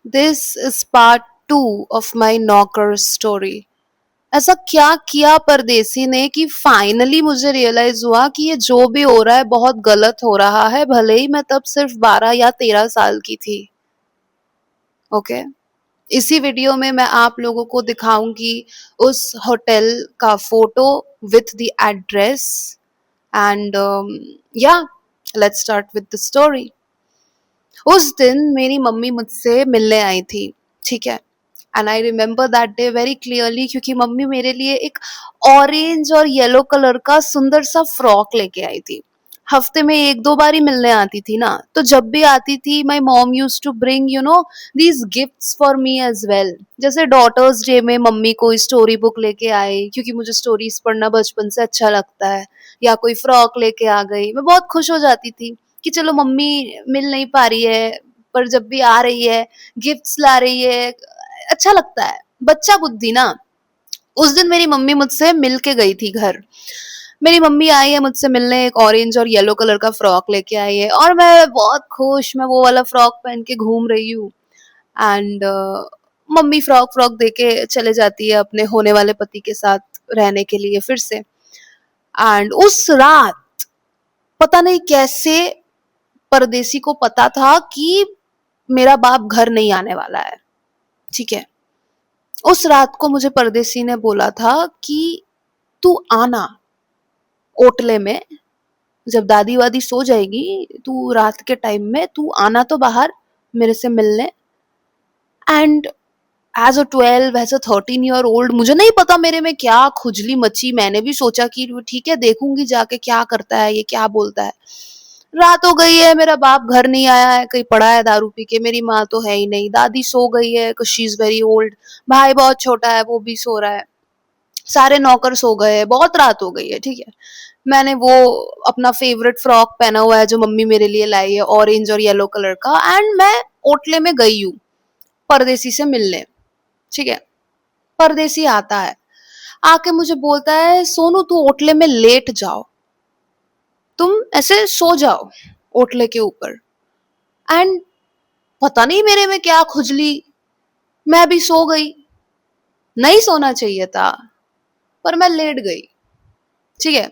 This is part 2 of my knocker story. ऐसा क्या किया परदेसी ने कि फाइनली मुझे रियलाइज हुआ कि ये जो भी हो रहा है बहुत गलत हो रहा है, भले ही मैं तब सिर्फ 12 या 13 साल की थी. ओके. इसी वीडियो में मैं आप लोगों को दिखाऊंगी उस होटल का photo with the address and या let's start with the story. उस दिन मेरी मम्मी मुझसे मिलने आई थी, ठीक है. And I remember that day very clearly क्योंकि मम्मी मेरे लिए एक ऑरेंज और येलो कलर का सुंदर सा फ्रॉक लेके आई थी. हफ्ते में एक दो बार ही मिलने आती थी ना, तो जब भी आती थी my mom used to bring these gifts for me as well. जैसे डॉटर्स डे में मम्मी कोई स्टोरी बुक लेके आए क्योंकि मुझे स्टोरीज पढ़ना बचपन से अच्छा लगता है, या कोई फ्रॉक लेके आ गई. मैं बहुत खुश हो जाती थी कि चलो मम्मी मिल नहीं पा रही है पर जब भी आ रही है गिफ्ट्स ला रही है, अच्छा लगता है. बच्चा बुद्धि ना. उस दिन मेरी मम्मी मुझसे मिल के गई थी घर. मेरी मम्मी आई है मुझसे मिलने, एक ऑरेंज और येलो कलर का फ्रॉक लेके आई है और मैं बहुत खुश, मैं वो वाला फ्रॉक पहन के घूम रही हूँ. एंड मम्मी फ्रॉक फ्रॉक दे के चले जाती है अपने होने वाले पति के साथ रहने के लिए फिर से. एंड उस रात पता नहीं कैसे परदेसी को पता था कि मेरा बाप घर नहीं आने वाला है, ठीक है. उस रात को मुझे परदेसी ने बोला था कि तू आना ओटले में, जब दादी वादी सो जाएगी तू रात के टाइम में तू आना तो बाहर मेरे से मिलने. And as a 12 as a 13 year old मुझे नहीं पता मेरे में क्या खुजली मची. मैंने भी सोचा कि ठीक है देखूंगी जाके क्या करता है ये, क्या बोलता है. रात हो गई है, मेरा बाप घर नहीं आया है, कहीं पड़ा है दारू पी के. मेरी माँ तो है ही नहीं, दादी सो गई है, शी इज वेरी ओल्ड. भाई बहुत छोटा है, वो भी सो रहा है. सारे नौकर सो गए हैं, बहुत रात हो गई है, ठीक है. मैंने वो अपना फेवरेट फ्रॉक पहना हुआ है जो मम्मी मेरे लिए लाई है, ऑरेंज और येलो कलर का. एंड मैं ओटले में गई हूँ परदेसी से मिलने, ठीक है. परदेसी आता है, आके मुझे बोलता है सोनू तू ओटले में लेट जाओ, तुम ऐसे सो जाओ ओटले के ऊपर. एंड पता नहीं मेरे में क्या खुजली, मैं भी सो गई. नहीं सोना चाहिए था पर मैं लेट गई, ठीक है.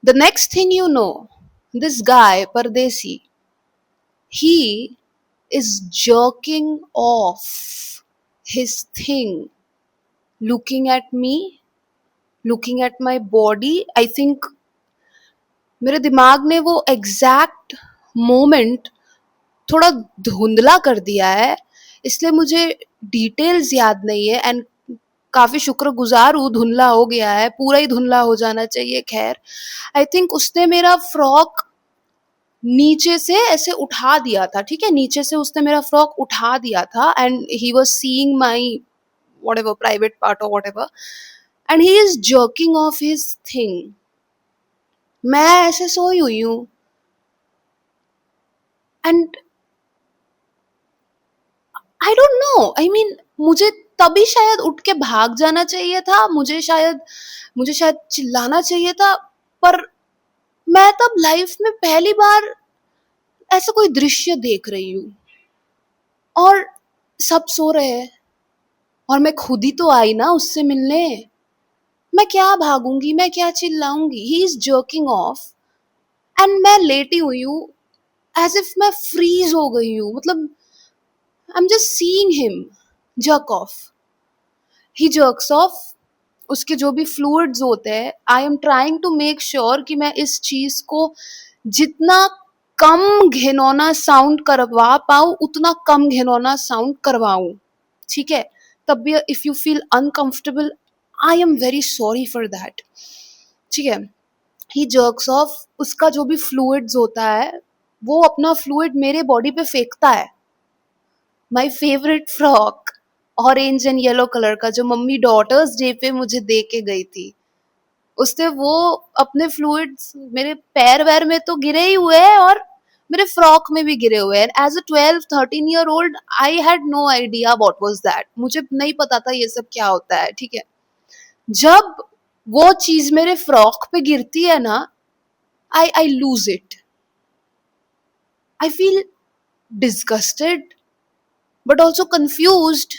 The next thing you know, this guy परदेसी, he is jerking off his thing, looking at me, looking at my body. I think मेरे दिमाग ने वो एग्जैक्ट मोमेंट थोड़ा धुंधला कर दिया है, इसलिए मुझे डिटेल्स याद नहीं है. एंड काफी शुक्रगुजार हूँ, धुंधला हो गया है, पूरा ही धुंधला हो जाना चाहिए. खैर, आई थिंक उसने मेरा फ्रॉक नीचे से ऐसे उठा दिया था, ठीक है. नीचे से उसने मेरा फ्रॉक उठा दिया था and he was seeing my whatever private part और whatever, and he is jerking off his thing. मैं ऐसे सोई हुई हूँ and I don't know, I mean मुझे तभी शायद उठ के भाग जाना चाहिए था, मुझे शायद चिल्लाना चाहिए था. पर मैं तब लाइफ में पहली बार ऐसा कोई दृश्य देख रही हूँ और सब सो रहे हैं और मैं खुद ही तो आई ना उससे मिलने. मैं क्या भागूंगी, मैं क्या चिल्लाऊंगी. He is jerking off and मैं लेटी हुई हूँ एज इफ मैं फ्रीज हो गई हूँ. मतलब I am just seeing him jerk off. He jerks off, उसके जो भी फ्लूइड्स होते हैं, I am trying to make sure कि मैं इस चीज को जितना कम घिनौना साउंड करवा पाऊं उतना कम घिनौना साउंड करवाऊं, ठीक है. तब भी if you feel uncomfortable, I am very sorry for that, ठीक है. ही जर्क्स ऑफ, उसका जो भी फ्लूइड्स होता है वो अपना फ्लूइड मेरे बॉडी पे फेंकता है. My favourite frock orange and yellow colour का जो मम्मी डॉटर्स डे पे मुझे दे के गई थी, उसने वो अपने फ्लूइड्स मेरे पैर वैर में तो गिरे ही हुए हैं और मेरे फ्रॉक में भी गिरे हुए हैं. As a 12-13 year old I had no idea what was that. मुझे नहीं पता था ये सब क्या होता है, ठीक है. जब वो चीज मेरे फ्रॉक पे गिरती है ना, I lose it. I feel disgusted, but also confused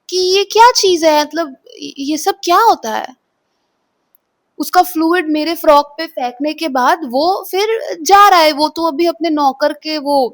कि ये क्या चीज है, मतलब ये सब क्या होता है। उसका फ्लूइड मेरे फ्रॉक पे फेंकने के बाद वो फिर जा रहा है, वो तो अभी अपने नौकर के वो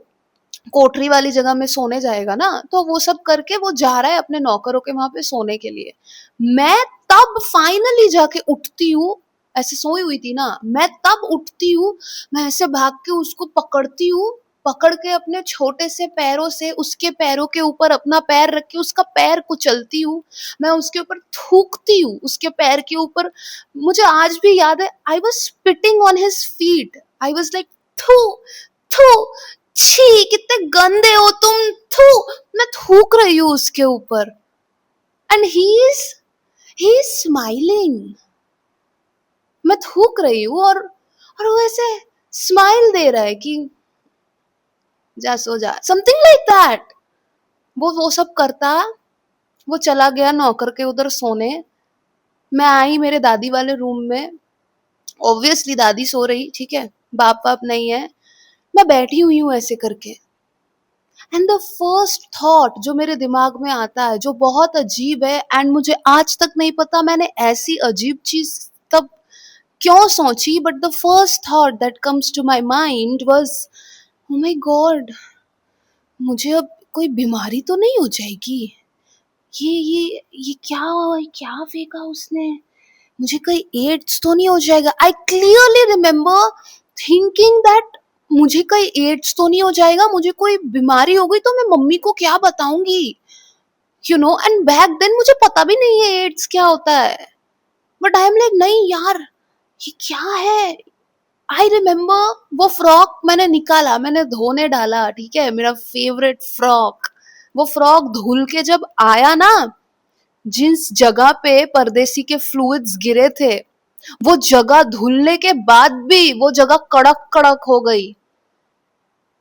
कोठरी वाली जगह में सोने जाएगा ना, तो वो सब करके वो जा रहा है अपने नौकरों के वहां पे सोने के लिए। मैं तब फाइनली जाके उठती हूँ, ऐसे सोई हुई थी ना, मैं तब उठती हूँ, मैं ऐसे भाग के उसको पकड़ती हूँ, पकड़ के अपने छोटे से पैरों से उसके पैरों के ऊपर अपना पैर रख के उसका पैर कुचलती हूँ, मैं उसके ऊपर थूकती हूँ उसके पैर के ऊपर। मुझे आज भी याद है, I was spitting on his feet, I was like थू थू, छी कितने गंदे हो तुम, थू। मैं थूक रही हूँ उसके ऊपर, एंड ही इज स्माइलिंग। मैं थूक रही हूँ और वो ऐसे स्माइल दे रहा है कि जा सो जा, समथिंग लाइक दैट। वो सब करता, वो चला गया नौकर के उधर सोने। मैं आई मेरे दादी वाले रूम में, ऑब्वियसली दादी सो रही, ठीक है, बाप बाप नहीं है, मैं बैठी हुई हूँ ऐसे करके। एंड द फर्स्ट थॉट जो मेरे दिमाग में आता है, जो बहुत अजीब है, एंड मुझे आज तक नहीं पता मैंने ऐसी अजीब चीज तब क्यों सोची, but the first thought that comes to my mind was, oh my God, मुझे अब कोई बीमारी तो नहीं हो जाएगी, ये क्या फेंका उसने, मुझे कहीं एड्स तो नहीं हो जाएगा। I clearly remember thinking that मुझे कहीं एड्स तो नहीं हो जाएगा, मुझे कोई बीमारी हो गई तो मैं मम्मी को क्या बताऊंगी, एंड बैक देन मुझे पता भी नहीं है एड्स क्या होता है। बट आई एम लाइक नहीं यार, ये क्या है। आई रिमेम्बर वो फ्रॉक मैंने निकाला, मैंने धोने डाला, ठीक है, मेरा फेवरेट फ्रॉक। वो फ्रॉक धुल के जब आया ना, जिस जगह पे परदेसी के फ्लूइड्स गिरे थे, वो जगह धुलने के बाद भी वो जगह कड़क कड़क हो गई।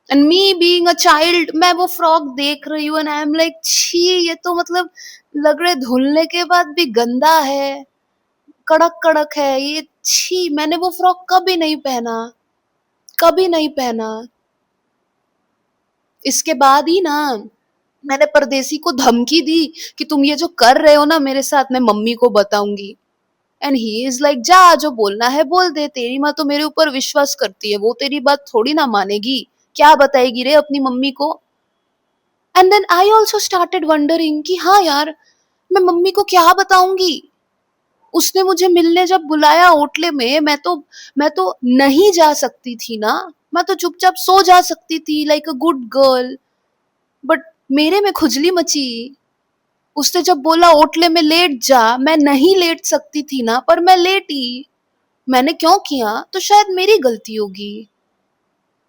And me being a child, मैं वो फ्रॉक देख रही हूँ एंड आई एम लाइक छी, ये तो मतलब लग रहा है धुलने के बाद भी गंदा है, कड़क कड़क है ये, छी, मैंने वो फ्रॉक कभी नहीं पहना, कभी नहीं पहना। इसके बाद ही ना मैंने परदेसी को धमकी दी कि तुम ये जो कर रहे हो ना मेरे साथ, मैं मम्मी को बताऊंगी। एंड ही इज लाइक, जा जो बोलना है बोल दे, तेरी माँ तो मेरे ऊपर विश्वास करती है, वो तेरी बात थोड़ी ना मानेगी, क्या बताएगी रे अपनी मम्मी को। And then I also started wondering कि हाँ यार, मैं मम्मी को क्या बताऊंगी। उसने मुझे मिलने जब बुलाया होटले में, मैं तो नहीं जा सकती थी ना, मैं तो चुपचाप सो जा सकती थी like a good girl, but मेरे में खुजली मची। उसने जब बोला ओटले में लेट जा, मैं नहीं लेट सकती थी ना, पर मैं लेटी। मैंने क्यों किया, तो शायद मेरी गलती होगी।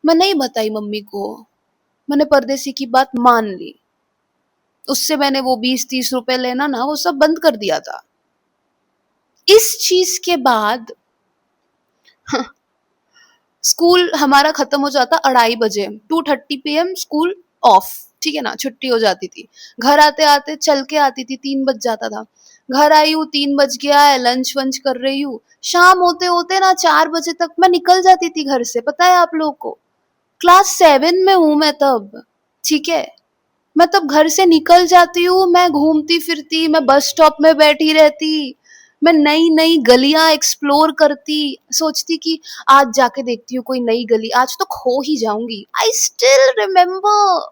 मैं नहीं बताई मम्मी को, मैंने परदेसी की बात मान ली। उससे मैंने वो 20-30 रुपए लेना ना, वो सब बंद कर दिया था। इस चीज के बाद स्कूल हमारा खत्म हो जाता 2:30 बजे, 2:30 PM स्कूल ऑफ, ठीक है ना, छुट्टी हो जाती थी। घर आते आते चल के आती थी, 3 बज जाता था। घर आई हूँ, 3 बज गया है, लंच वंच कर रही हूँ, शाम होते होते ना 4 बजे तक मैं निकल जाती थी घर से, पता है आप लोगों को। क्लास 7 में हूँ मैं तब, ठीक है, मैं तब घर से निकल जाती हूँ, मैं घूमती फिरती, मैं बस स्टॉप में बैठी रहती, मैं नई नई गलियां एक्सप्लोर करती, सोचती कि आज जाके देखती हूँ कोई नई गली, आज तो खो ही जाऊंगी। I still remember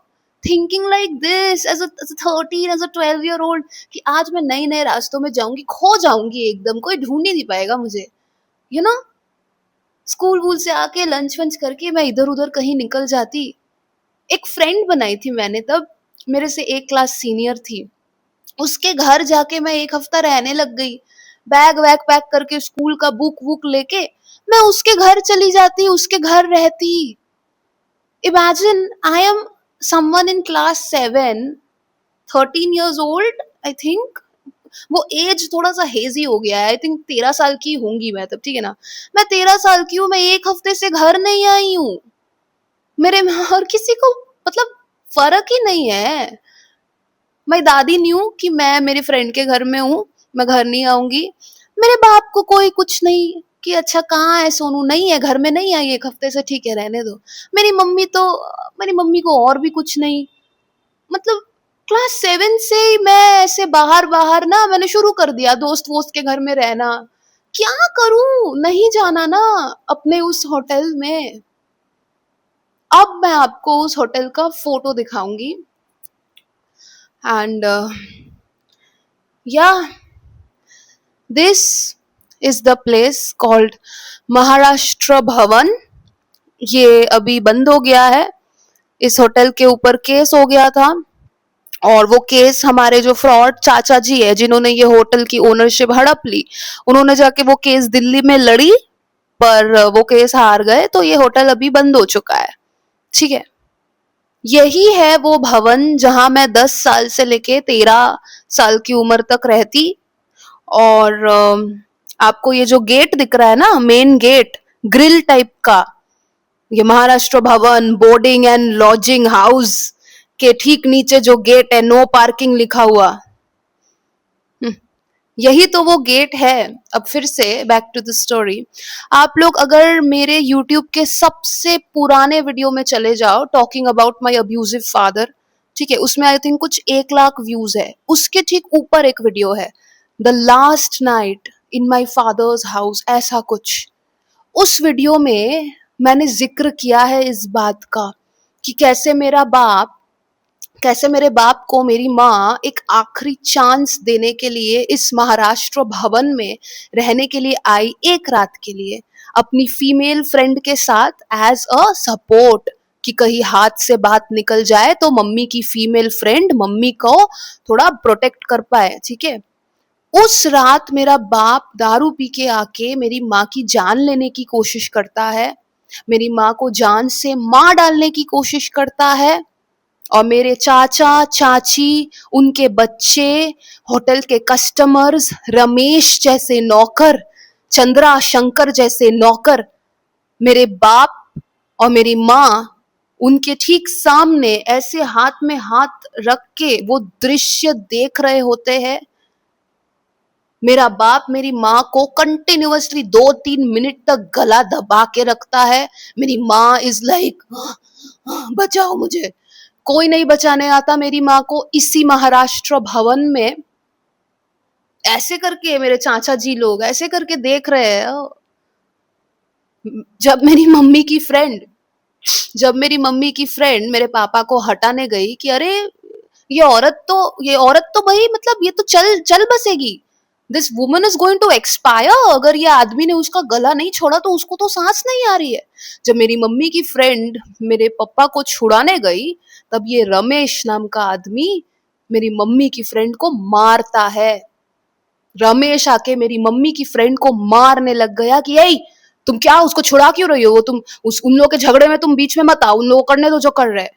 thinking like this as a 13 as a 12 year old, कि आज मैं नए नए रास्तों में जाऊंगी, खो जाऊंगी एकदम, कोई ढूंढ ही नहीं पाएगा मुझे, यू नो। स्कूल वूल से आके लंच वंच करके मैं इधर उधर कहीं निकल जाती। एक फ्रेंड बनाई थी मैंने तब, मेरे से एक क्लास सीनियर थी, उसके घर जाके मैं एक हफ्ता रहने लग गई। बैग वैग पैक करके स्कूल का बुक वुक लेके मैं उसके घर चली जाती, उसके घर रहती। Imagine, I am someone in class 7, 13 years old, I think. वो एज थोड़ा सा हेजी हो गया है, आई थिंक 13 साल की होंगी मैं तब, ठीक है ना। मैं 13 साल की हूँ, मैं एक हफ्ते से घर नहीं आई हूँ। मेरे में और किसी को मतलब फर्क ही नहीं है। मेरी दादी न्यू कि मैं मेरे फ्रेंड के घर में हूँ, मैं घर नहीं आऊंगी। मेरे बाप को कोई कुछ नहीं कि अच्छा कहाँ है सोनू, नहीं है घर में, नहीं आई एक हफ्ते से, ठीक है रहने दो। मेरी मम्मी तो, मेरी मम्मी को और भी कुछ नहीं, मतलब क्लास 7 से ही मैं ऐसे बाहर बाहर ना मैंने शुरू कर दिया दोस्त वोस्त के घर में रहना। क्या करूं, नहीं जाना ना अपने उस होटल में। अब मैं आपको उस होटल का फोटो दिखाऊंगी एंड या this is the place called Maharashtra भवन। ये अभी बंद हो गया है। इस होटल के ऊपर केस हो गया था और वो केस हमारे जो फ्रॉड चाचा जी है जिन्होंने ये होटल की ओनरशिप हड़प ली, उन्होंने जाके वो केस दिल्ली में लड़ी, पर वो केस हार गए तो ये होटल अभी बंद हो चुका है। ठीक है, यही है वो भवन जहां मैं 10 साल से लेके 13 साल की उम्र तक रहती। और आपको ये जो गेट दिख रहा है ना, मेन गेट ग्रिल टाइप का, ये महाराष्ट्र भवन बोर्डिंग एंड लॉजिंग हाउस के ठीक नीचे जो गेट है नो पार्किंग लिखा हुआ, यही तो वो गेट है। अब फिर से बैक टू द स्टोरी। आप लोग अगर मेरे YouTube के सबसे पुराने वीडियो में चले जाओ, talking about my abusive father, ठीक है, उसमें आई थिंक कुछ 1 लाख व्यूज है। उसके ठीक ऊपर एक वीडियो है, the last night in my father's house, ऐसा कुछ। उस वीडियो में मैंने जिक्र किया है इस बात का कि कैसे मेरे बाप को मेरी माँ एक आखिरी चांस देने के लिए इस महाराष्ट्र भवन में रहने के लिए आई, एक रात के लिए अपनी फीमेल फ्रेंड के साथ एज अ सपोर्ट, कि कहीं हाथ से बात निकल जाए तो मम्मी की फीमेल फ्रेंड मम्मी को थोड़ा प्रोटेक्ट कर पाए। ठीक है, उस रात मेरा बाप दारू पी के आके मेरी माँ की जान लेने की कोशिश करता है, मेरी माँ को जान से मार डालने की कोशिश करता है। और मेरे चाचा चाची, उनके बच्चे, होटल के कस्टमर्स, रमेश जैसे नौकर, चंद्रा शंकर जैसे नौकर, मेरे बाप और मेरी माँ उनके ठीक सामने ऐसे हाथ में हाथ रख के वो दृश्य देख रहे होते हैं। मेरा बाप मेरी माँ को कंटिन्यूअसली 2-3 मिनट तक गला दबा के रखता है। मेरी माँ इज लाइक बचाओ मुझे। कोई नहीं बचाने आता मेरी माँ को। इसी महाराष्ट्र भवन में ऐसे करके मेरे चाचा जी लोग ऐसे करके देख रहे हैं। जब मेरी मम्मी की फ्रेंड मेरे पापा को हटाने गई कि अरे ये औरत तो भाई मतलब ये तो चल चल बसेगी, this woman is going to expire, अगर ये आदमी ने उसका गला नहीं छोड़ा तो उसको तो सांस नहीं आ रही है। जब मेरी मम्मी की फ्रेंड मेरे पापा को छुड़ाने गई, तब ये रमेश नाम का आदमी मेरी मम्मी की फ्रेंड को मारता है। रमेश आके मेरी मम्मी की फ्रेंड को मारने लग गया कि यही तुम क्या उसको छुड़ा क्यों रही हो, वो तुम उन लोगों के झगड़े में तुम बीच में मत आओ, उन लोगों करने दो जो कर रहे।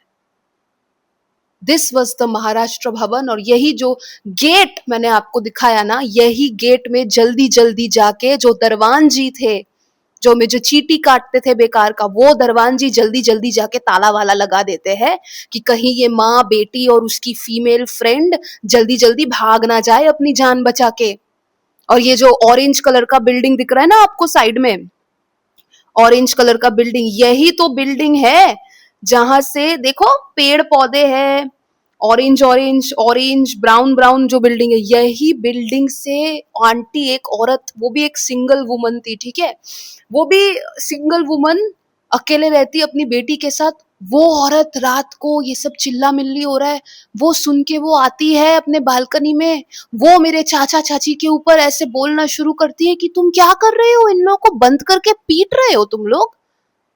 दिस वॉज द महाराष्ट्र भवन। और यही जो गेट मैंने आपको दिखाया ना, यही गेट में जल्दी जल्दी जाके जो दरवान जी थे, जो मुझे चीटी काटते थे बेकार का, वो दरवान जी जल्दी जल्दी जाके ताला वाला लगा देते हैं कि कहीं ये माँ बेटी और उसकी फीमेल फ्रेंड जल्दी जल्दी भाग ना जाए अपनी जान बचा के। और ये जो ऑरेंज कलर का बिल्डिंग दिख रहा है ना आपको साइड में, ऑरेंज कलर का बिल्डिंग, यही तो बिल्डिंग है जहां से देखो पेड़ पौधे हैं, orange orange orange brown brown जो बिल्डिंग है, यही बिल्डिंग से आंटी एक औरत, वो भी एक सिंगल वुमन थी, ठीक है, वो भी सिंगल वुमन अकेले रहती अपनी बेटी के साथ। वो औरत रात को ये सब चिल्ला मिल्ली हो रहा है, वो सुन के वो आती है अपने बालकनी में, वो मेरे चाचा चाची के ऊपर ऐसे बोलना शुरू करती है कि तुम क्या कर रहे हो, इन लोगों को बंद करके पीट रहे हो तुम लोग,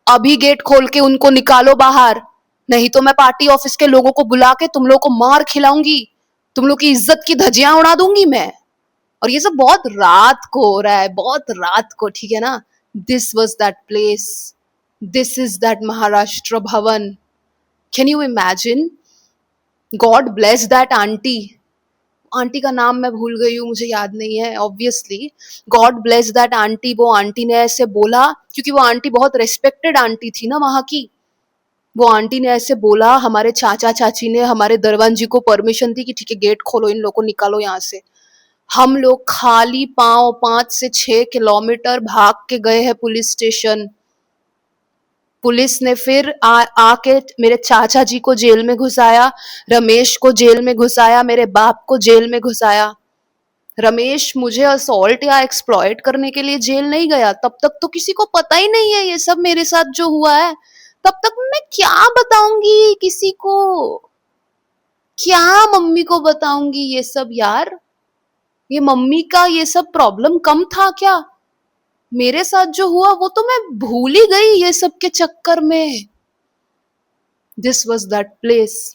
अभी गेट खोल के उनको निकालो बाहर, नहीं तो मैं पार्टी ऑफिस के लोगों को बुला के तुम लोग को मार खिलाऊंगी, तुम लोग की इज्जत की धज्जियां उड़ा दूंगी मैं। और ये सब बहुत रात को हो रहा है, बहुत रात को, ठीक है ना। This was that place, this is that Maharashtra Bhavan. Can you imagine? God bless that aunty. Aunty का नाम मैं भूल गई हूँ, मुझे याद नहीं है obviously. God bless that aunty. वो आंटी ने ऐसे बोला, क्योंकि वो आंटी बहुत रेस्पेक्टेड आंटी थी ना वहां की, वो आंटी ने ऐसे बोला, हमारे चाचा चाची ने हमारे दरवान जी को परमिशन दी कि ठीक है गेट खोलो, इन लोगों को निकालो यहाँ से। हम लोग खाली पांव 5 से 6 किलोमीटर भाग के गए हैं पुलिस स्टेशन। पुलिस ने फिर आके मेरे चाचा जी को जेल में घुसाया, रमेश को जेल में घुसाया, मेरे बाप को जेल में घुसाया। रमेश मुझे असॉल्ट या एक्सप्लॉइट करने के लिए जेल नहीं गया, तब तक तो किसी को पता ही नहीं है ये सब मेरे साथ जो हुआ है। तब तक मैं क्या बताऊंगी किसी को, क्या मम्मी को बताऊंगी ये सब यार। ये मम्मी का ये सब प्रॉब्लम कम था क्या? मेरे साथ जो हुआ वो तो मैं भूल ही गई ये सब के चक्कर में। This was that place.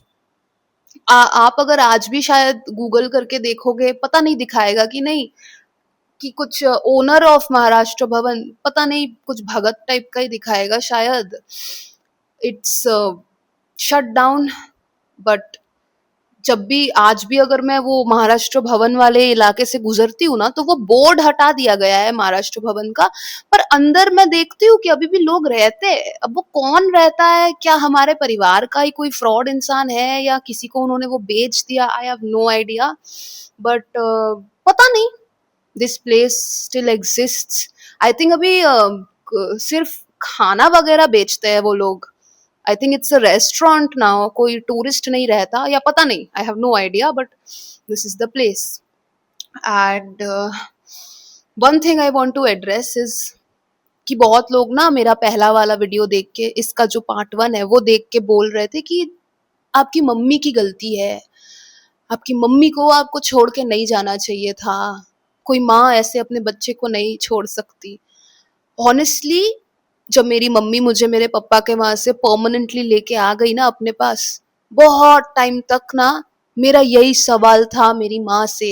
आप अगर आज भी शायद गूगल करके देखोगे, पता नहीं दिखाएगा कि नहीं, कि कुछ ओनर ऑफ महाराष्ट्र भवन, पता नहीं कुछ भगत टाइप का ही दिखाएगा शायद। It's shut down. बट जब भी आज भी अगर मैं वो महाराष्ट्र भवन वाले इलाके से गुजरती हूँ ना, तो वो बोर्ड हटा दिया गया है महाराष्ट्र भवन का, पर अंदर मैं देखती हूँ कि अभी भी लोग रहते हैं। अब वो कौन रहता है, क्या हमारे परिवार का ही कोई फ्रॉड इंसान है या किसी को उन्होंने वो बेच दिया, I have no idea. But पता नहीं, this place still exists. I think अभी सिर्फ खाना वगैरह बेचते हैं वो लोग। I think it's a restaurant now, कोई टूरिस्ट नहीं रहता या पता नहीं, I have no idea, but this is the place. And one thing I want to address is कि बहुत लोग ना मेरा पहला वाला वीडियो देख के, इसका जो पार्ट 1 है वो देख के बोल रहे थे कि आपकी मम्मी की गलती है, आपकी मम्मी को आपको छोड़ के नहीं जाना चाहिए था, कोई माँ ऐसे अपने बच्चे को नहीं छोड़ सकती। ऑनेस्टली जब मेरी मम्मी मुझे मेरे पापा के वहां से परमानेंटली लेके आ गई ना अपने पास, बहुत टाइम तक ना मेरा यही सवाल था मेरी माँ से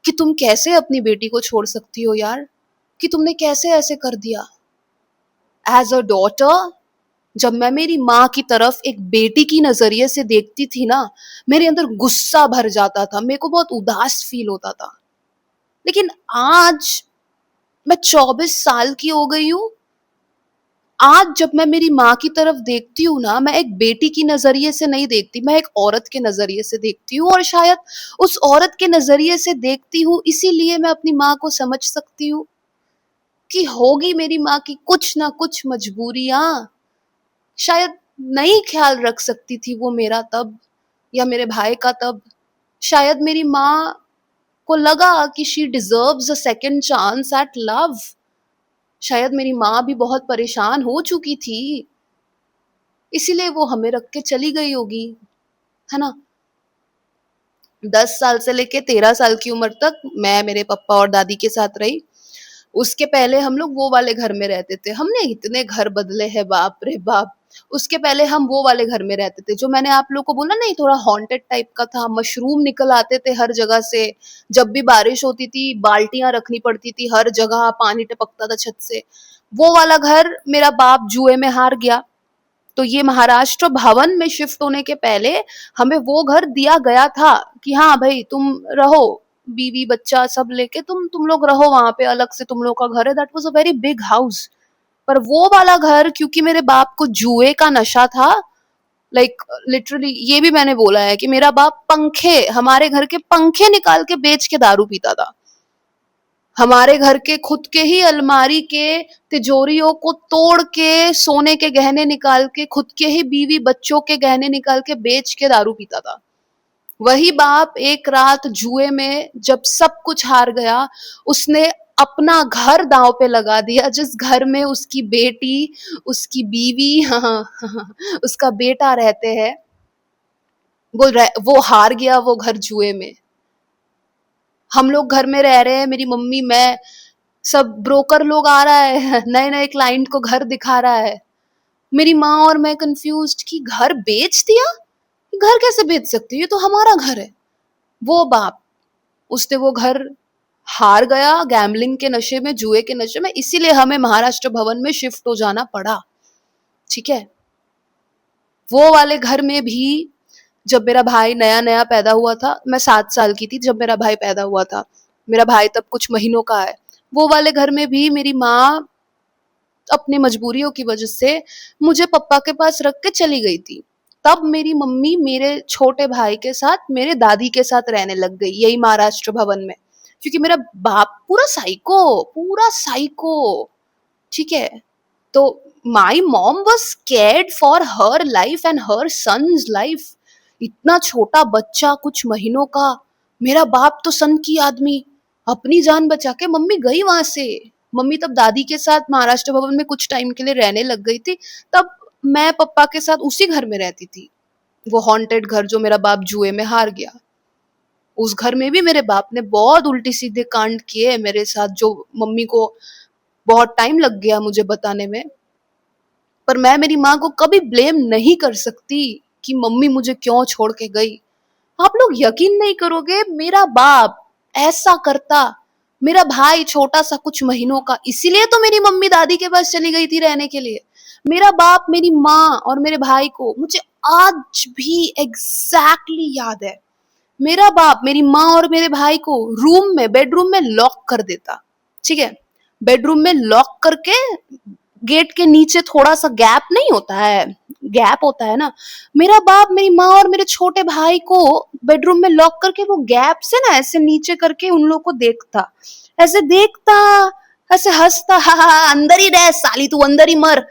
कि तुम कैसे अपनी बेटी को छोड़ सकती हो यार, कि तुमने कैसे ऐसे कर दिया। एज अ डॉटर जब मैं मेरी माँ की तरफ एक बेटी की नजरिए से देखती थी ना, मेरे अंदर गुस्सा भर जाता था, मेरे को बहुत उदास फील होता था। लेकिन आज मैं 24 साल की हो गई हूँ, आज जब मैं मेरी माँ की तरफ देखती हूँ ना, मैं एक बेटी की नजरिए से नहीं देखती, मैं एक औरत के नजरिए से देखती हूँ। और शायद उस औरत के नजरिए से देखती हूँ इसीलिए मैं अपनी माँ को समझ सकती हूँ कि होगी मेरी माँ की कुछ ना कुछ मजबूरियां, शायद नहीं ख्याल रख सकती थी वो मेरा तब या मेरे भाई का तब। शायद मेरी माँ को लगा कि she deserves a second chance yet love. शायद मेरी माँ भी बहुत परेशान हो चुकी थी, इसीलिए वो हमें रख के चली गई होगी, है ना। 10 साल से लेके 13 साल की उम्र तक मैं मेरे पापा और दादी के साथ रही। उसके पहले हम लोग वो वाले घर में रहते थे, हमने इतने घर बदले हैं बाप रे बाप। उसके पहले हम वो वाले घर में रहते थे जो मैंने आप लोगों को बोला नहीं, थोड़ा हॉन्टेड टाइप का था, मशरूम निकल आते थे हर जगह से। जब भी बारिश होती थी बाल्टियां रखनी पड़ती थी हर जगह, पानी टपकता था छत से। वो वाला घर मेरा बाप जुए में हार गया, तो ये महाराष्ट्र भवन में शिफ्ट होने के पहले हमें वो घर दिया गया था कि हाँ भाई तुम रहो, बीवी बच्चा सब लेके तुम लोग रहो वहां पे, अलग से तुम लोग का घर है। That was a very big house. पर वो वाला घर क्योंकि मेरे बाप को जुए का नशा था, लाइक लिटरली ये भी मैंने बोला है कि मेरा बाप पंखे, हमारे घर के पंखे निकाल के बेच के दारू पीता था। हमारे घर के खुद के ही अलमारी के तिजोरियों को तोड़ के सोने के गहने निकाल के, खुद के ही बीवी बच्चों के गहने निकाल के बेच के दारू पीता था। वही बाप एक रात जुए में जब सब कुछ हार गया, उसने अपना घर दांव पे लगा दिया, जिस घर में उसकी बेटी, उसकी बीवी उसका बेटा रहते हैं। वो हार गया वो घर जुए में। हम लोग घर में रह रहे हैं, मेरी मम्मी मैं सब, ब्रोकर लोग आ रहा है नए नए क्लाइंट को घर दिखा रहा है। मेरी माँ और मैं कंफ्यूज्ड कि घर बेच दिया, घर कैसे बेच सकती है, ये तो हमारा घर है। वो बाप, उसने वो घर हार गया गैम्बलिंग के नशे में, जुए के नशे में, इसीलिए हमें महाराष्ट्र भवन में शिफ्ट हो जाना पड़ा। ठीक है। वो वाले घर में भी जब मेरा भाई नया नया पैदा हुआ था, मैं 7 साल की थी जब मेरा भाई पैदा हुआ था, मेरा भाई तब कुछ महीनों का है। वो वाले घर में भी मेरी माँ अपनी मजबूरियों की वजह से मुझे पापा के पास रख के चली गई थी। तब मेरी मम्मी मेरे छोटे भाई के साथ मेरे दादी के साथ रहने लग गई यही महाराष्ट्र भवन में, क्योंकि मेरा बाप पूरा साइको, पूरा साइको। ठीक है। तो My mom was scared for her life and her son's life. इतना छोटा बच्चा कुछ महीनों का, मेरा बाप तो सन की आदमी, अपनी जान बचा के मम्मी गई वहां से। मम्मी तब दादी के साथ महाराष्ट्र भवन में कुछ टाइम के लिए रहने लग गई थी। तब मैं पप्पा के साथ उसी घर में रहती थी, वो हॉन्टेड घर जो मेरा बाप जुए में हार गया। उस घर में भी मेरे बाप ने बहुत उल्टी सीधे कांड किए मेरे साथ, जो मम्मी को बहुत टाइम लग गया मुझे बताने में। पर मैं मेरी माँ को कभी ब्लेम नहीं कर सकती कि मम्मी मुझे क्यों छोड़ के गई। आप लोग यकीन नहीं करोगे, मेरा बाप ऐसा करता। मेरा भाई छोटा सा कुछ महीनों का, इसीलिए तो मेरी मम्मी दादी के पास चली गई थी रहने के लिए। मेरा बाप मेरी माँ और मेरे भाई को, मुझे आज भी एग्जैक्टली याद है, मेरा बाप मेरी माँ और मेरे भाई को रूम में, बेडरूम में लॉक कर देता। ठीक है, बेडरूम में लॉक करके, गेट के नीचे थोड़ा सा गैप नहीं होता है, गैप होता है ना, मेरा बाप मेरी माँ और मेरे छोटे भाई को बेडरूम में लॉक करके वो गैप से ना ऐसे नीचे करके उन लोग को देखता, ऐसे देखता, ऐसे हंसता, हा हा अंदर ही रह साली, तू अंदर ही मर,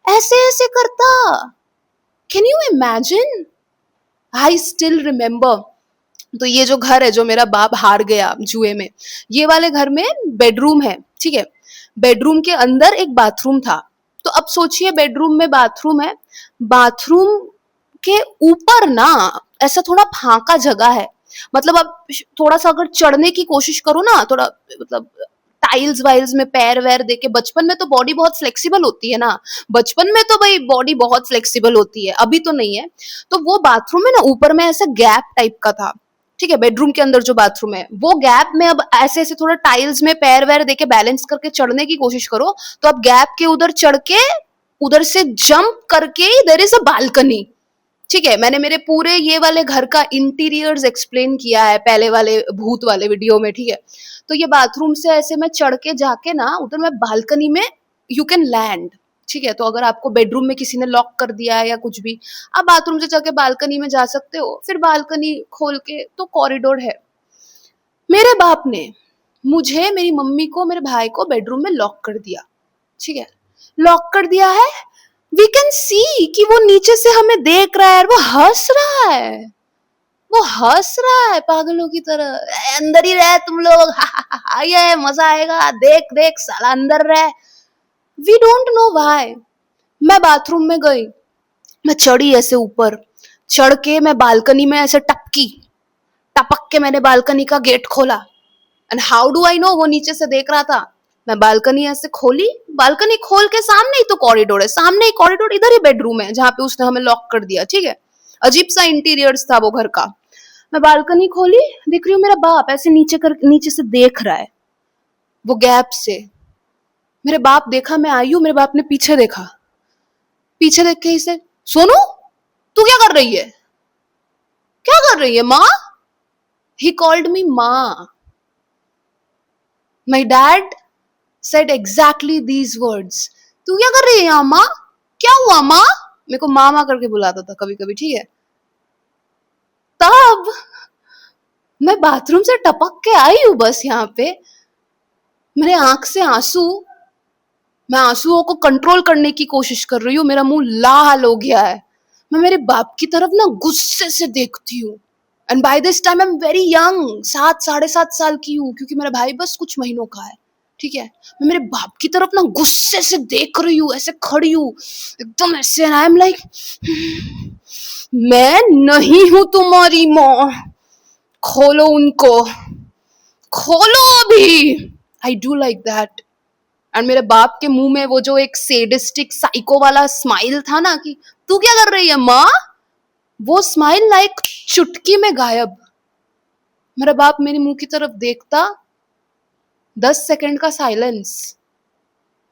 ऐसे ऐसे करता। Can you imagine? I still remember. तो ये जो घर है जो मेरा बाप हार गया जुए में, ये वाले घर में बेडरूम है। ठीक है, बेडरूम के अंदर एक बाथरूम था। तो अब सोचिए, बेडरूम में बाथरूम है, बाथरूम के ऊपर ना ऐसा थोड़ा फांका जगह है। मतलब अब थोड़ा सा अगर चढ़ने की कोशिश करो ना, थोड़ा मतलब टाइल्स वाइल्स में पैर वैर देके, बचपन में तो बॉडी बहुत फ्लेक्सिबल होती है ना, बचपन में तो भाई बॉडी बहुत फ्लेक्सिबल होती है, अभी तो नहीं है। तो वो बाथरूम में ना ऊपर में ऐसा गैप टाइप का था। ठीक है, बेडरूम के अंदर जो बाथरूम है वो गैप में, अब ऐसे ऐसे थोड़ा टाइल्स में पैर वैर देके बैलेंस करके चढ़ने की कोशिश करो, तो अब गैप के उधर चढ़ के उधर से जंप करके देयर इज अ बालकनी। ठीक है, मैंने मेरे पूरे ये वाले घर का इंटीरियर्स एक्सप्लेन किया है पहले वाले भूत वाले वीडियो में। ठीक है, तो ये बाथरूम से ऐसे मैं चढ़ के जाके ना उधर मैं बालकनी में, यू कैन लैंड। ठीक है, तो अगर आपको बेडरूम में किसी ने लॉक कर दिया है या कुछ भी, आप बाथरूम से जाके बालकनी में जा सकते हो, फिर बालकनी खोल के तो कॉरिडोर है। मेरे बाप ने मुझे, मेरी मम्मी को, मेरे भाई को बेडरूम में लॉक कर दिया। ठीक है, लॉक कर दिया है, वी कैन सी कि वो नीचे से हमें देख रहा है और वो हंस रहा है, वो हंस रहा है पागलों की तरह, अंदर ही रहे तुम लोग, ये मजा आएगा, देख देख साला अंदर रहे। We don't know why. मैं बाथरूम में गई, मैं चढ़ी ऐसे ऊपर, चढ़ के मैं बालकनी में ऐसे टपकी, टपक के मैंने बालकनी का गेट खोला। And how do I know वो नीचे से देख रहा था? मैं बालकनी ऐसे खोली, बालकनी खोल के सामने ही तो कॉरिडोर है, सामने ही कॉरिडोर, इधर ही बेडरूम है जहां पे उसने हमें लॉक कर दिया। ठीक है, अजीब सा इंटीरियर्स था वो घर का। मैं बालकनी खोली, देख रही हूँ मेरा बाप ऐसे नीचे से देख रहा है वो गैप से। मेरे बाप देखा मैं आई हूँ, मेरे बाप ने पीछे देखा, पीछे देख के इसे, सोनू तू क्या कर रही है, क्या कर रही है माँ? ही कॉल्ड मी माँ। My dad said exactly these words, तू क्या कर रही है यहाँ माँ, क्या हुआ माँ? मेरे को माँ माँ करके बुलाता था कभी कभी। ठीक है, तब मैं बाथरूम से टपक के आई हूँ बस यहाँ पे, मेरे आंख से आंसू, मैं आंसुओं को कंट्रोल करने की कोशिश कर रही हूँ, मेरा मुंह लाल हो गया है। मैं मेरे बाप की तरफ ना गुस्से से देखती हूँ। And by this time I am very young, 7 साढ़े 7 साल की हूँ, क्योंकि मेरा भाई बस कुछ महीनों का है। ठीक है, मैं मेरे बाप की तरफ ना गुस्से से देख रही हूँ, ऐसे खड़ी हूँ एकदम ऐसे, आई एम लाइक, मैं नहीं हूं तुम्हारी माँ, खोलो उनको, खोलो अभी। I do like that. And मेरे बाप के मुंह में वो जो एक सेडिस्टिक साइको वाला स्माइल था ना कि तू क्या कर रही है माँ, वो स्माइल लाइक चुटकी में गायब। मेरा बाप मेरे मुंह की तरफ देखता, 10 सेकंड का साइलेंस,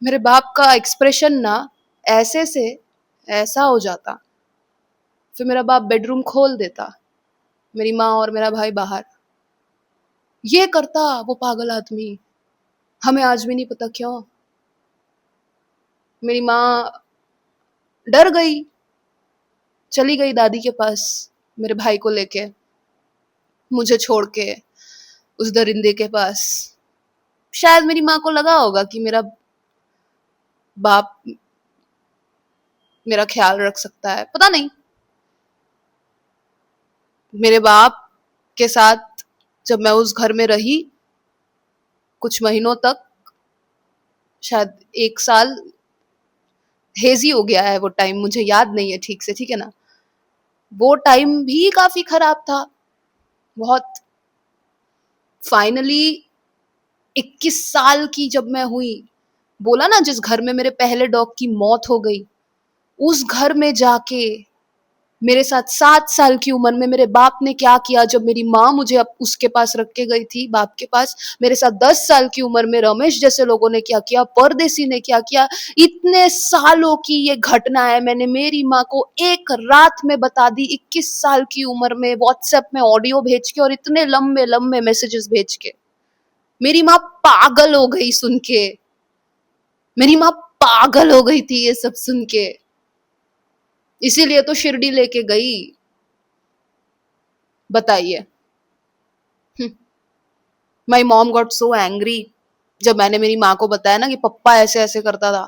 मेरे बाप का एक्सप्रेशन ना ऐसे से ऐसा हो जाता, फिर मेरा बाप बेडरूम खोल देता, मेरी माँ और मेरा भाई बाहर। ये करता वो पागल आदमी, हमें आज भी नहीं पता क्यों। मेरी माँ डर गई, चली गई दादी के पास मेरे भाई को लेके, मुझे छोड़ के उस दरिंदे के पास। शायद मेरी माँ को लगा होगा कि मेरा बाप मेरा ख्याल रख सकता है, पता नहीं। मेरे बाप के साथ जब मैं उस घर में रही कुछ महीनों तक, शायद 1 साल, हेजी हो गया है वो टाइम, मुझे याद नहीं है ठीक से, ठीक है ना। वो टाइम भी काफी खराब था, बहुत। फाइनली 21 साल की जब मैं हुई, बोला ना जिस घर में मेरे पहले डॉग की मौत हो गई, उस घर में जाके मेरे साथ 7 साल की उम्र में मेरे बाप ने क्या किया, जब मेरी माँ मुझे अब उसके पास रख के गई थी, बाप के पास, मेरे साथ 10 साल की उम्र में रमेश जैसे लोगों ने क्या किया, परदेसी ने क्या किया। इतने सालों की ये घटना है, मैंने मेरी माँ को एक रात में बता दी, 21 साल की उम्र में, व्हाट्सएप में ऑडियो भेज के और इतने लंबे लंबे मैसेजेस भेज के। मेरी माँ पागल हो गई सुन के, मेरी माँ पागल हो गई थी ये सब सुन के, इसीलिए तो शिरडी लेके गई। बताइए। My mom got so angry जब मैंने मेरी माँ को बताया ना कि पप्पा ऐसे ऐसे करता था।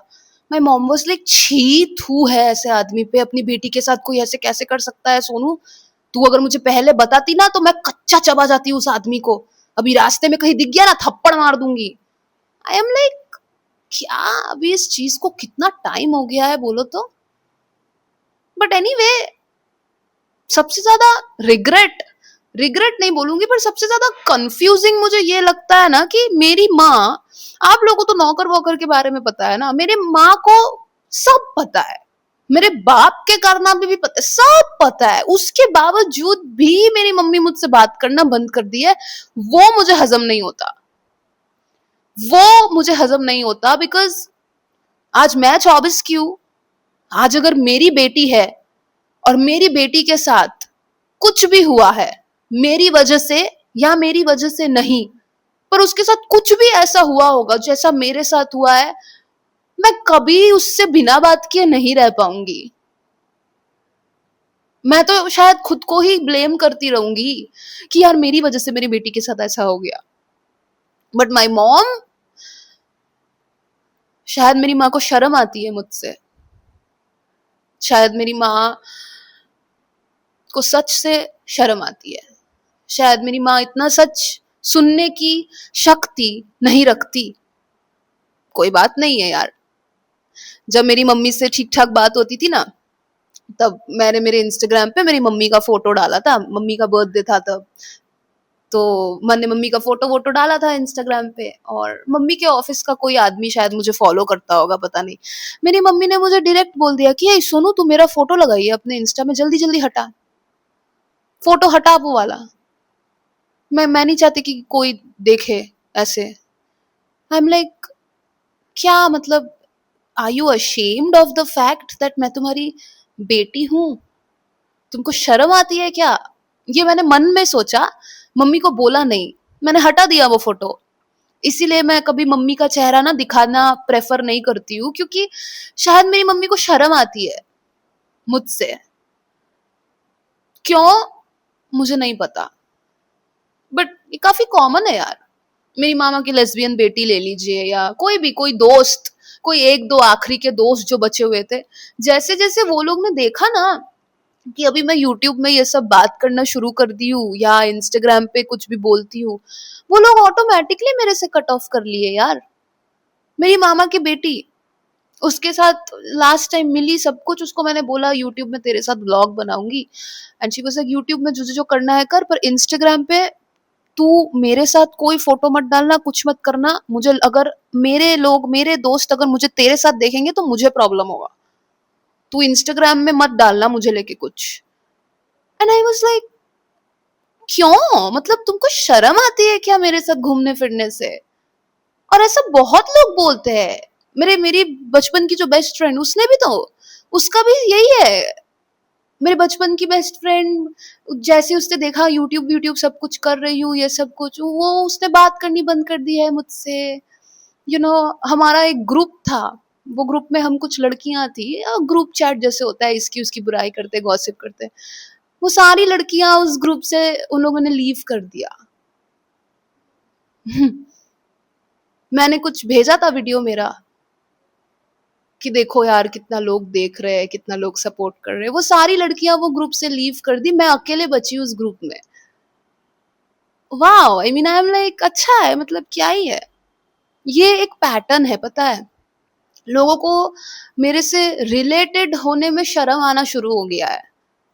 माई मॉम वाज लाइक, छी थू है ऐसे आदमी पे, अपनी बेटी के साथ कोई ऐसे कैसे कर सकता है सोनू। तू अगर मुझे पहले बताती ना तो मैं कच्चा चबा जाती उस आदमी को, अभी रास्ते में कहीं दिख गया ना थप्पड़ मार दूंगी। आई एम लाइक, क्या अभी इस चीज को कितना टाइम हो गया है बोलो तो। बट एनीवे, सबसे ज्यादा रिग्रेट, रिग्रेट नहीं बोलूंगी पर सबसे ज्यादा कंफ्यूजिंग मुझे ये लगता है ना कि मेरी माँ, आप लोगों को तो नौकर वोकर के बारे में पता है ना, मेरे माँ को सब पता है, मेरे बाप के कारनामे भी पता है, सब पता है, उसके बावजूद भी मेरी मम्मी मुझसे बात करना बंद कर दी है। वो मुझे हजम नहीं होता, वो मुझे हजम नहीं होता, बिकॉज आज मैं 24 की हूं। आज अगर मेरी बेटी है और मेरी बेटी के साथ कुछ भी हुआ है, मेरी वजह से या मेरी वजह से नहीं, पर उसके साथ कुछ भी ऐसा हुआ होगा जैसा मेरे साथ हुआ है, मैं कभी उससे बिना बात किए नहीं रह पाऊंगी। मैं तो शायद खुद को ही ब्लेम करती रहूंगी कि यार मेरी वजह से मेरी बेटी के साथ ऐसा हो गया। बट माई मॉम, शायद मेरी माँ को शर्म आती है मुझसे, शायद मेरी माँ को सच से शर्म आती है, शायद मेरी माँ इतना सच सुनने की शक्ति नहीं रखती। कोई बात नहीं है यार, जब मेरी मम्मी से ठीक ठाक बात होती थी ना, तब मैंने मेरे इंस्टाग्राम पे मेरी मम्मी का फोटो डाला था, मम्मी का बर्थडे था तब, तो मैंने मम्मी का फोटो वोटो डाला था इंस्टाग्राम पे, और मम्मी के ऑफिस का कोई आदमी शायद मुझे फॉलो करता होगा, पता नहीं, मेरी मम्मी ने मुझे डायरेक्ट बोल दिया कि ये सोनू तू मेरा फोटो लगाई है अपने इंस्टा में, जल्दी जल्दी हटा, फोटो हटा वो वाला। मैं नहीं चाहती कि कोई देखे ऐसे। आई एम लाइक, क्या मतलब, are you ashamed of the fact that मैं तुम्हारी बेटी हूं? तुमको शर्म आती है क्या? ये मैंने मन में सोचा, मम्मी को बोला नहीं, मैंने हटा दिया वो फोटो। इसीलिए मैं कभी मम्मी का चेहरा ना दिखाना प्रेफर नहीं करती हूँ, क्योंकि शायद मेरी मम्मी को शर्म आती है मुझसे। क्यों मुझे नहीं पता, बट ये काफी कॉमन है यार। मेरी मामा की लेस्बियन बेटी ले लीजिए, या कोई भी, कोई दोस्त, कोई एक दो आखिरी के दोस्त जो बचे हुए थे, जैसे जैसे वो लोग ने देखा ना कि अभी मैं यूट्यूब में ये सब बात करना शुरू कर दी हूँ या इंस्टाग्राम पे कुछ भी बोलती हूँ, वो लोग ऑटोमेटिकली मेरे से कट ऑफ कर लिए यार। मेरी मामा की बेटी, उसके साथ लास्ट टाइम मिली, सब कुछ उसको मैंने बोला यूट्यूब में तेरे साथ व्लॉग बनाऊंगी, and she was like YouTube में जो जो करना है कर, पर इंस्टाग्राम पे तू मेरे साथ कोई फोटो मत डालना, कुछ मत करना, मुझे अगर मेरे लोग, मेरे दोस्त अगर मुझे तेरे साथ देखेंगे तो मुझे प्रॉब्लम होगा, तू इंस्टाग्राम में मत डालना मुझे लेके कुछ। एंड आई वाज लाइक, क्यों, मतलब तुमको शर्म आती है क्या मेरे साथ घूमने फिरने से? और ऐसा बहुत लोग बोलते हैं। मेरी बचपन की जो बेस्ट फ्रेंड, उसने भी तो, उसका भी यही है। मेरे बचपन की बेस्ट फ्रेंड, जैसे उसने देखा यूट्यूब यूट्यूब सब कुछ कर रही हूँ, ये सब कुछ, वो उसने बात करनी बंद कर दी है मुझसे। हमारा एक ग्रुप था, वो ग्रुप में हम कुछ लड़कियां थी, ग्रुप चैट जैसे होता है, इसकी उसकी बुराई करते, गॉसिप करते, वो सारी लड़कियां उस ग्रुप से उन लोगों ने लीव कर दिया। मैंने कुछ भेजा था वीडियो मेरा, कि देखो यार कितना लोग देख रहे हैं, कितना लोग सपोर्ट कर रहे हैं। वो सारी लड़कियां वो ग्रुप से लीव कर दी, मैं अकेले बची उस ग्रुप में। Wow, I mean I am like अच्छा है, मतलब क्या ही है। ये एक पैटर्न है, पता है। लोगों को मेरे से रिलेटेड होने में शर्म आना शुरू हो गया है।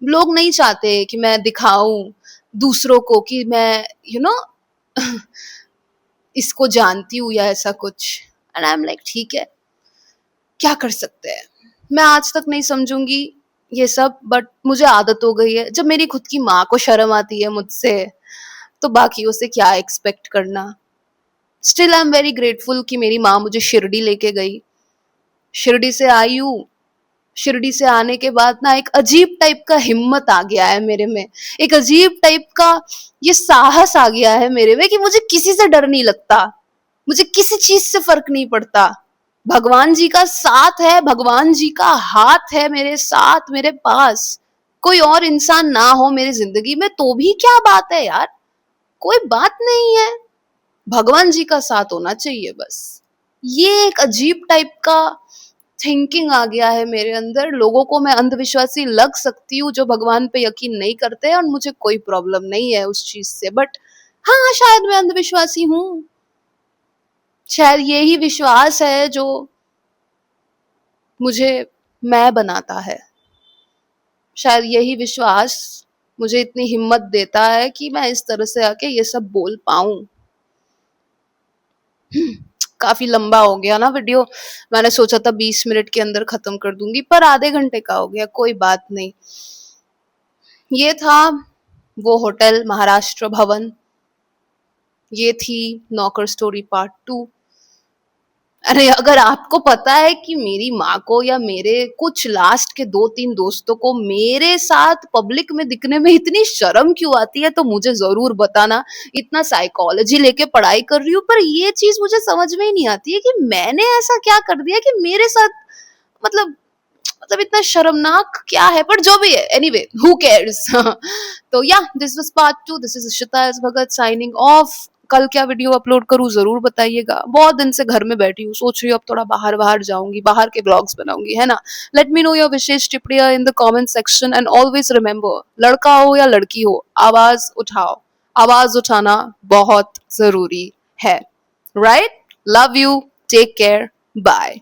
लोग नहीं चाहते कि मैं दिखाऊं दूसरों को कि मैं इसको जानती हूँ या ऐसा कुछ। एंड आई एम लाइक ठीक है, क्या कर सकते हैं। मैं आज तक नहीं समझूंगी ये सब, बट मुझे आदत हो गई है। जब मेरी खुद की माँ को शर्म आती है मुझसे, तो बाकियों से क्या एक्सपेक्ट करना। Still I am very grateful कि मेरी माँ मुझे शिरडी लेके गई। शिरडी से आई हूँ। शिरडी से आने के बाद ना एक अजीब टाइप का हिम्मत आ गया है मेरे में। एक अजीब टाइप का ये साहस आ गया है मेरे में कि मुझे किसी से डर नहीं लगता, मुझे किसी चीज से फर्क नहीं पड़ता। भगवान जी का साथ है, भगवान जी का हाथ है मेरे साथ, मेरे पास। कोई और इंसान ना हो मेरी जिंदगी में तो भी क्या बात है यार, कोई बात नहीं है। भगवान जी का साथ होना चाहिए बस। ये एक अजीब टाइप का थिंकिंग आ गया है मेरे अंदर। लोगों को मैं अंधविश्वासी लग सकती हूँ जो भगवान पे यकीन नहीं करते, और मुझे कोई प्रॉब्लम नहीं है उस चीज से। बट हाँ, शायद मैं अंधविश्वासी हूँ। शायद यही विश्वास है जो मुझे मैं बनाता है। शायद यही विश्वास मुझे इतनी हिम्मत देता है कि मैं इस तरह से आके ये सब बोल पाऊं। काफी लंबा हो गया ना वीडियो। मैंने सोचा था 20 मिनट के अंदर खत्म कर दूंगी, पर आधे घंटे का हो गया, कोई बात नहीं। ये था वो होटल महाराष्ट्र भवन। ये थी नौकर स्टोरी पार्ट 2। अरे अगर आपको पता है कि मेरी माँ को या मेरे कुछ लास्ट के 2-3 दोस्तों को मेरे साथ पब्लिक में दिखने में इतनी शर्म क्यों आती है, तो मुझे जरूर बताना। इतना साइकोलॉजी लेके पढ़ाई कर रही हूँ, पर ये चीज मुझे समझ में ही नहीं आती है कि मैंने ऐसा क्या कर दिया कि मेरे साथ, मतलब इतना शर्मनाक क्या है। पर जो भी है, एनीवे हु केयर्स। तो या this was part 2। This is Ishita S Bhagat signing off. कल क्या वीडियो अपलोड करूँ जरूर बताइएगा। बहुत दिन से घर में बैठी हूँ, सोच रही हूँ अब थोड़ा बाहर बाहर जाऊंगी, बाहर के ब्लॉग्स बनाऊंगी, है ना। लेट मी नो योर विशेष टिप्पणियां in the comment section, and always remember, लड़का हो या लड़की हो, आवाज उठाओ। आवाज उठाना बहुत जरूरी है। Right? Love you, take care, bye.